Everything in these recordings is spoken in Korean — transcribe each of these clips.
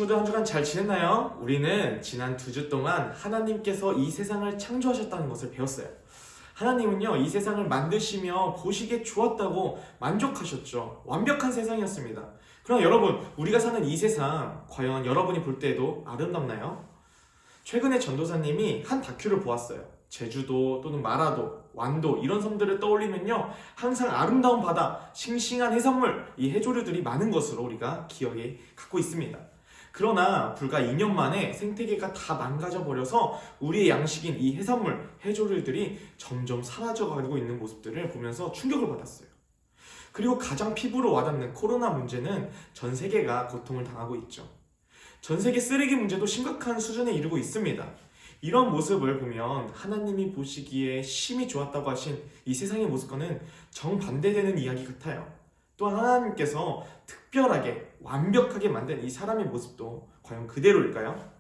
친구들 한 주간 잘 지냈나요? 우리는 지난 2주 동안 하나님께서 이 세상을 창조하셨다는 것을 배웠어요. 하나님은요, 이 세상을 만드시며 보시기에 좋았다고 만족하셨죠. 완벽한 세상이었습니다. 그럼 여러분, 우리가 사는 이 세상, 과연 여러분이 볼 때에도 아름답나요? 최근에 전도사님이 한 다큐를 보았어요. 제주도 또는 마라도, 완도 이런 섬들을 떠올리면요, 항상 아름다운 바다, 싱싱한 해산물, 이 해조류들이 많은 것으로 우리가 기억에 갖고 있습니다. 그러나 불과 2년 만에 생태계가 다 망가져 버려서 우리의 양식인 이 해산물, 해조류들이 점점 사라져가고 있는 모습들을 보면서 충격을 받았어요. 그리고 가장 피부로 와닿는 코로나 문제는 전 세계가 고통을 당하고 있죠. 전 세계 쓰레기 문제도 심각한 수준에 이르고 있습니다. 이런 모습을 보면 하나님이 보시기에 심히 좋았다고 하신 이 세상의 모습과는 정반대되는 이야기 같아요. 또한 하나님께서 특별하게 완벽하게 만든 이 사람의 모습도 과연 그대로일까요?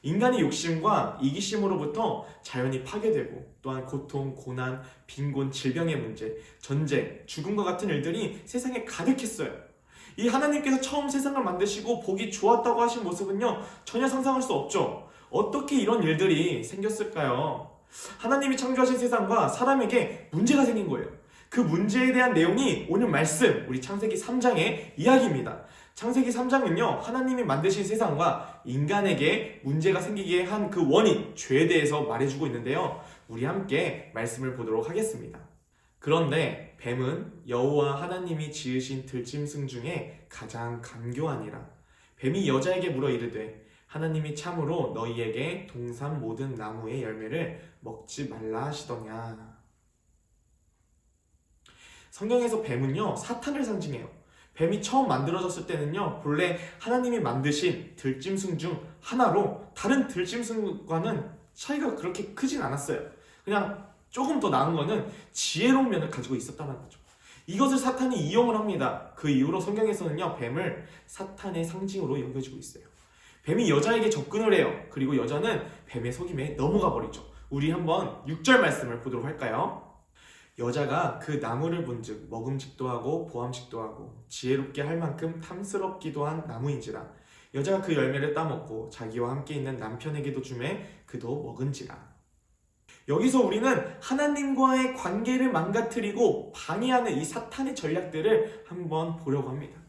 인간의 욕심과 이기심으로부터 자연이 파괴되고 또한 고통, 고난, 빈곤, 질병의 문제, 전쟁, 죽음과 같은 일들이 세상에 가득했어요. 이 하나님께서 처음 세상을 만드시고 보기 좋았다고 하신 모습은요, 전혀 상상할 수 없죠. 어떻게 이런 일들이 생겼을까요? 하나님이 창조하신 세상과 사람에게 문제가 생긴 거예요. 그 문제에 대한 내용이 오늘 말씀, 우리 창세기 3장의 이야기입니다. 창세기 3장은요, 하나님이 만드신 세상과 인간에게 문제가 생기게 한 그 원인, 죄에 대해서 말해주고 있는데요. 우리 함께 말씀을 보도록 하겠습니다. 그런데 뱀은 여호와 하나님이 지으신 들짐승 중에 가장 간교하니라. 뱀이 여자에게 물어 이르되 하나님이 참으로 너희에게 동산 모든 나무의 열매를 먹지 말라 하시더냐. 성경에서 뱀은요, 사탄을 상징해요. 뱀이 처음 만들어졌을 때는요, 본래 하나님이 만드신 들짐승 중 하나로 다른 들짐승과는 차이가 그렇게 크진 않았어요. 그냥 조금 더 나은 거는 지혜로운 면을 가지고 있었다는 거죠. 이것을 사탄이 이용을 합니다. 그 이후로 성경에서는요, 뱀을 사탄의 상징으로 여겨지고 있어요. 뱀이 여자에게 접근을 해요. 그리고 여자는 뱀의 속임에 넘어가 버리죠. 우리 한번 6절 말씀을 보도록 할까요? 여자가 그 나무를 본즉 먹음직도 하고 보암직도 하고 지혜롭게 할 만큼 탐스럽기도 한 나무인지라. 여자가 그 열매를 따먹고 자기와 함께 있는 남편에게도 주매 그도 먹은지라. 여기서 우리는 하나님과의 관계를 망가뜨리고 방해하는 이 사탄의 전략들을 한번 보려고 합니다.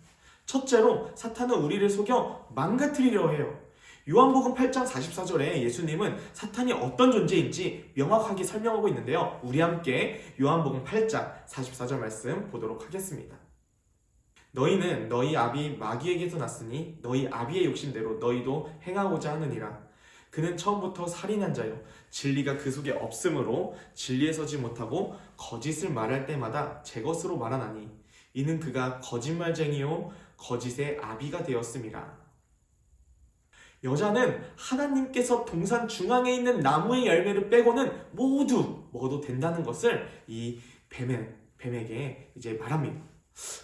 첫째로 사탄은 우리를 속여 망가뜨리려 해요. 요한복음 8장 44절에 예수님은 사탄이 어떤 존재인지 명확하게 설명하고 있는데요. 우리 함께 요한복음 8장 44절 말씀 보도록 하겠습니다. 너희는 너희 아비 마귀에게서 났으니 너희 아비의 욕심대로 너희도 행하고자 하느니라. 그는 처음부터 살인한 자요 진리가 그 속에 없으므로 진리에 서지 못하고 거짓을 말할 때마다 제 것으로 말하나니 이는 그가 거짓말쟁이요 거짓의 아비가 되었음이라. 여자는 하나님께서 동산 중앙에 있는 나무의 열매를 빼고는 모두 먹어도 된다는 것을 이 뱀에게 이제 말합니다.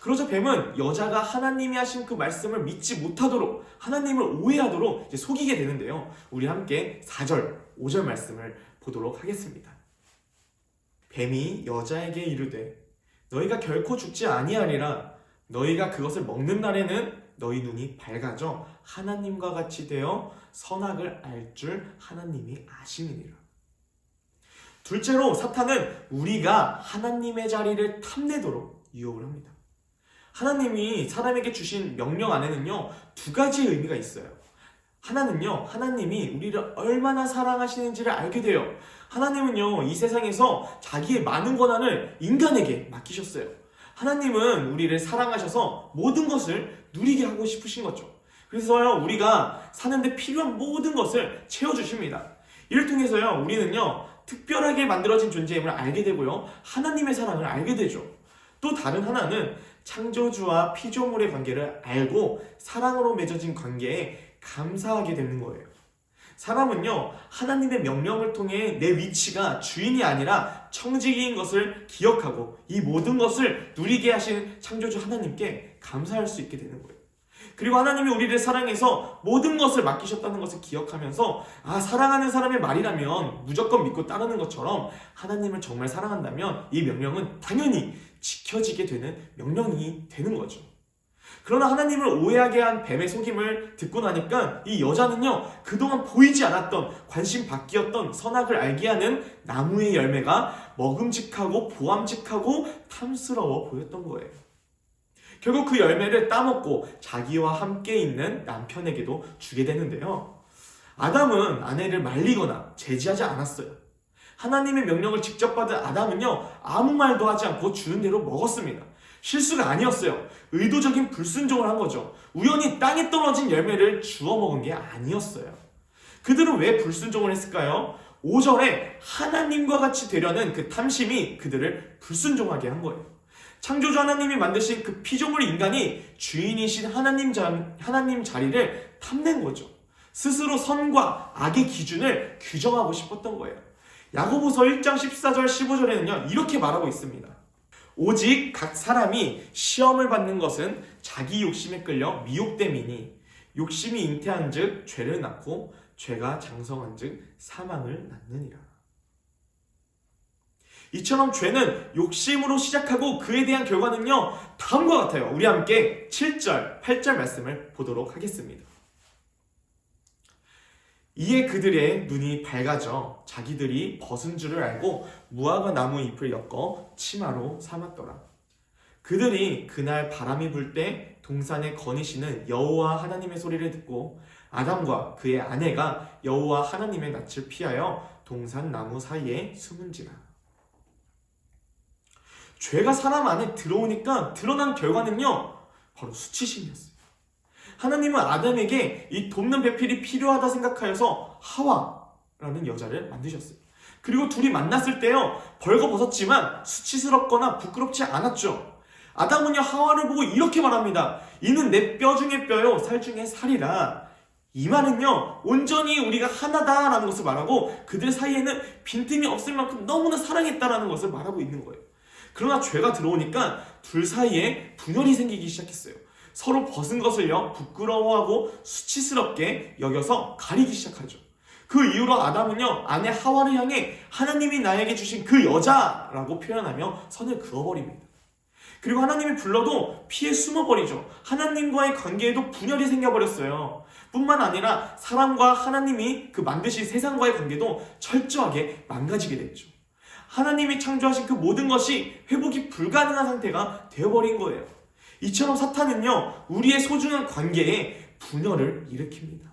그러자 뱀은 여자가 하나님이 하신 그 말씀을 믿지 못하도록 하나님을 오해하도록 이제 속이게 되는데요. 우리 함께 4절, 5절 말씀을 보도록 하겠습니다. 뱀이 여자에게 이르되 너희가 결코 죽지 아니하리라. 너희가 그것을 먹는 날에는 너희 눈이 밝아져 하나님과 같이 되어 선악을 알 줄 하나님이 아심이니라. 둘째로 사탄은 우리가 하나님의 자리를 탐내도록 유혹을 합니다. 하나님이 사람에게 주신 명령 안에는요, 2가지의 의미가 있어요. 하나는요, 하나님이 우리를 얼마나 사랑하시는지를 알게 돼요. 하나님은요, 이 세상에서 자기의 많은 권한을 인간에게 맡기셨어요. 하나님은 우리를 사랑하셔서 모든 것을 누리게 하고 싶으신 거죠. 그래서요, 우리가 사는데 필요한 모든 것을 채워주십니다. 이를 통해서요, 우리는요, 특별하게 만들어진 존재임을 알게 되고요, 하나님의 사랑을 알게 되죠. 또 다른 하나는 창조주와 피조물의 관계를 알고 사랑으로 맺어진 관계에 감사하게 되는 거예요. 사람은요, 하나님의 명령을 통해 내 위치가 주인이 아니라 청지기인 것을 기억하고 이 모든 것을 누리게 하신 창조주 하나님께 감사할 수 있게 되는 거예요. 그리고 하나님이 우리를 사랑해서 모든 것을 맡기셨다는 것을 기억하면서 사랑하는 사람의 말이라면 무조건 믿고 따르는 것처럼 하나님을 정말 사랑한다면 이 명령은 당연히 지켜지게 되는 명령이 되는 거죠. 그러나 하나님을 오해하게 한 뱀의 속임을 듣고 나니까 이 여자는요, 그동안 보이지 않았던 관심 밖이었던 선악을 알게 하는 나무의 열매가 먹음직하고 보암직하고 탐스러워 보였던 거예요. 결국 그 열매를 따먹고 자기와 함께 있는 남편에게도 주게 되는데요. 아담은 아내를 말리거나 제지하지 않았어요. 하나님의 명령을 직접 받은 아담은요, 아무 말도 하지 않고 주는 대로 먹었습니다. 실수가 아니었어요. 의도적인 불순종을 한 거죠. 우연히 땅에 떨어진 열매를 주워 먹은 게 아니었어요. 그들은 왜 불순종을 했을까요? 5절에 하나님과 같이 되려는 그 탐심이 그들을 불순종하게 한 거예요. 창조주 하나님이 만드신 그 피조물 인간이 주인이신 하나님 자리를 탐낸 거죠. 스스로 선과 악의 기준을 규정하고 싶었던 거예요. 야고보서 1장 14절 15절에는요, 이렇게 말하고 있습니다. 오직 각 사람이 시험을 받는 것은 자기 욕심에 끌려 미혹됨이니 욕심이 잉태한 즉 죄를 낳고 죄가 장성한 즉 사망을 낳느니라. 이처럼 죄는 욕심으로 시작하고 그에 대한 결과는요, 다음과 같아요. 우리 함께 7절, 8절 말씀을 보도록 하겠습니다. 이에 그들의 눈이 밝아져 자기들이 벗은 줄을 알고 무화과 나무 잎을 엮어 치마로 삼았더라. 그들이 그날 바람이 불 때 동산에 거니시는 여호와 하나님의 소리를 듣고 아담과 그의 아내가 여호와 하나님의 낯을 피하여 동산 나무 사이에 숨은지라. 죄가 사람 안에 들어오니까 드러난 결과는요, 바로 수치심이었어요. 하나님은 아담에게 이 돕는 배필이 필요하다 생각하여서 하와라는 여자를 만드셨어요. 그리고 둘이 만났을 때요, 벌거벗었지만 수치스럽거나 부끄럽지 않았죠. 아담은요, 하와를 보고 이렇게 말합니다. 이는 내 뼈 중에 뼈요, 살 중에 살이라. 이 말은요, 온전히 우리가 하나다라는 것을 말하고 그들 사이에는 빈틈이 없을 만큼 너무나 사랑했다라는 것을 말하고 있는 거예요. 그러나 죄가 들어오니까 둘 사이에 분열이 생기기 시작했어요. 서로 벗은 것을요, 부끄러워하고 수치스럽게 여겨서 가리기 시작하죠. 그 이후로 아담은요, 아내 하와를 향해 하나님이 나에게 주신 그 여자라고 표현하며 선을 그어버립니다. 그리고 하나님이 불러도 피해 숨어버리죠. 하나님과의 관계에도 분열이 생겨버렸어요. 뿐만 아니라 사람과 하나님이 그 만드신 세상과의 관계도 철저하게 망가지게 됐죠. 하나님이 창조하신 그 모든 것이 회복이 불가능한 상태가 되어버린 거예요. 이처럼 사탄은요, 우리의 소중한 관계에 분열을 일으킵니다.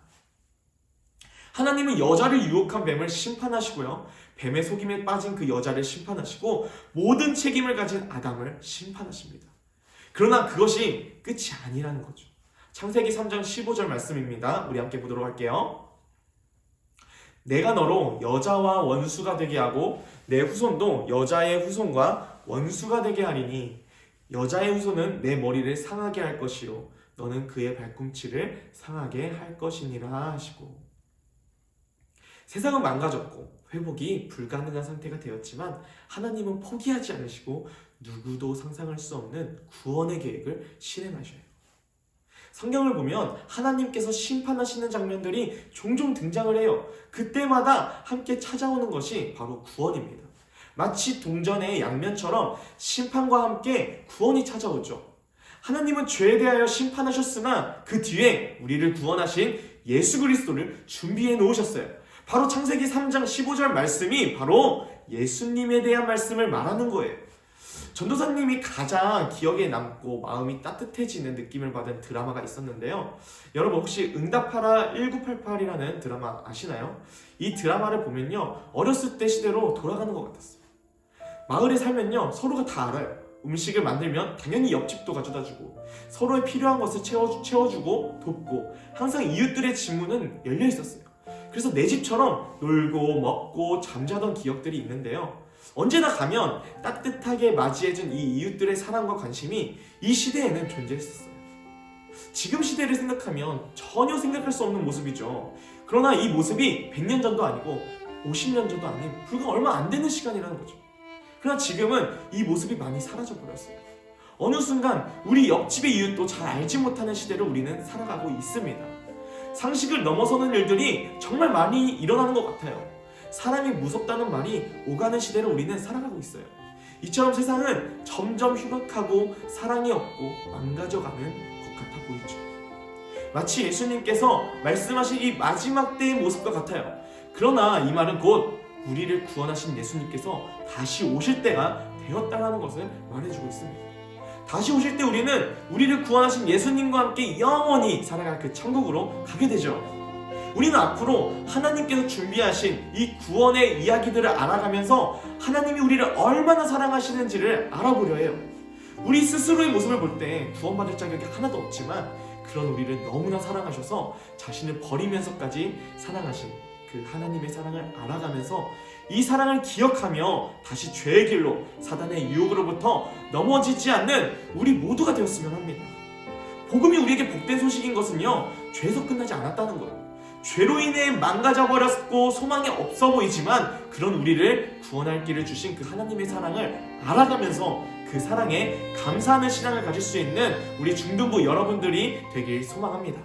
하나님은 여자를 유혹한 뱀을 심판하시고요, 뱀의 속임에 빠진 그 여자를 심판하시고 모든 책임을 가진 아담을 심판하십니다. 그러나 그것이 끝이 아니라는 거죠. 창세기 3장 15절 말씀입니다. 우리 함께 보도록 할게요. 내가 너로 여자와 원수가 되게 하고 내 후손도 여자의 후손과 원수가 되게 하리니 여자의 후손은 내 머리를 상하게 할 것이요 너는 그의 발꿈치를 상하게 할 것이니라 하시고. 세상은 망가졌고 회복이 불가능한 상태가 되었지만 하나님은 포기하지 않으시고 누구도 상상할 수 없는 구원의 계획을 실행하셔요. 성경을 보면 하나님께서 심판하시는 장면들이 종종 등장을 해요. 그때마다 함께 찾아오는 것이 바로 구원입니다. 마치 동전의 양면처럼 심판과 함께 구원이 찾아오죠. 하나님은 죄에 대하여 심판하셨으나 그 뒤에 우리를 구원하신 예수 그리스도를 준비해 놓으셨어요. 바로 창세기 3장 15절 말씀이 바로 예수님에 대한 말씀을 말하는 거예요. 전도사님이 가장 기억에 남고 마음이 따뜻해지는 느낌을 받은 드라마가 있었는데요. 여러분 혹시 응답하라 1988이라는 드라마 아시나요? 이 드라마를 보면요, 어렸을 때 시대로 돌아가는 것 같았어요. 마을에 살면요, 서로가 다 알아요. 음식을 만들면 당연히 옆집도 가져다주고 서로의 필요한 것을 채워주고 돕고 항상 이웃들의 지문은 열려 있었어요. 그래서 내 집처럼 놀고 먹고 잠자던 기억들이 있는데요, 언제나 가면 따뜻하게 맞이해준 이 이웃들의 사랑과 관심이 이 시대에는 존재했었어요. 지금 시대를 생각하면 전혀 생각할 수 없는 모습이죠. 그러나 이 모습이 100년 전도 아니고 50년 전도 아닌 불과 얼마 안 되는 시간이라는 거죠. 그러나 지금은 이 모습이 많이 사라져버렸어요. 어느 순간 우리 옆집의 이웃도 잘 알지 못하는 시대를 우리는 살아가고 있습니다. 상식을 넘어서는 일들이 정말 많이 일어나는 것 같아요. 사람이 무섭다는 말이 오가는 시대를 우리는 살아가고 있어요. 이처럼 세상은 점점 휴학하고 사랑이 없고 망가져가는 것 같아 보이죠. 마치 예수님께서 말씀하신 이 마지막 때의 모습과 같아요. 그러나 이 말은 곧 우리를 구원하신 예수님께서 다시 오실 때가 되었다는 것을 말해주고 있습니다. 다시 오실 때 우리는 우리를 구원하신 예수님과 함께 영원히 살아갈 그 천국으로 가게 되죠. 우리는 앞으로 하나님께서 준비하신 이 구원의 이야기들을 알아가면서 하나님이 우리를 얼마나 사랑하시는지를 알아보려 해요. 우리 스스로의 모습을 볼 때 구원받을 자격이 하나도 없지만 그런 우리를 너무나 사랑하셔서 자신을 버리면서까지 사랑하신 그 하나님의 사랑을 알아가면서 이 사랑을 기억하며 다시 죄의 길로 사단의 유혹으로부터 넘어지지 않는 우리 모두가 되었으면 합니다. 복음이 우리에게 복된 소식인 것은요, 죄에서 끝나지 않았다는 거예요. 죄로 인해 망가져버렸고 소망이 없어 보이지만 그런 우리를 구원할 길을 주신 그 하나님의 사랑을 알아가면서 그 사랑에 감사하는 신앙을 가질 수 있는 우리 중등부 여러분들이 되길 소망합니다.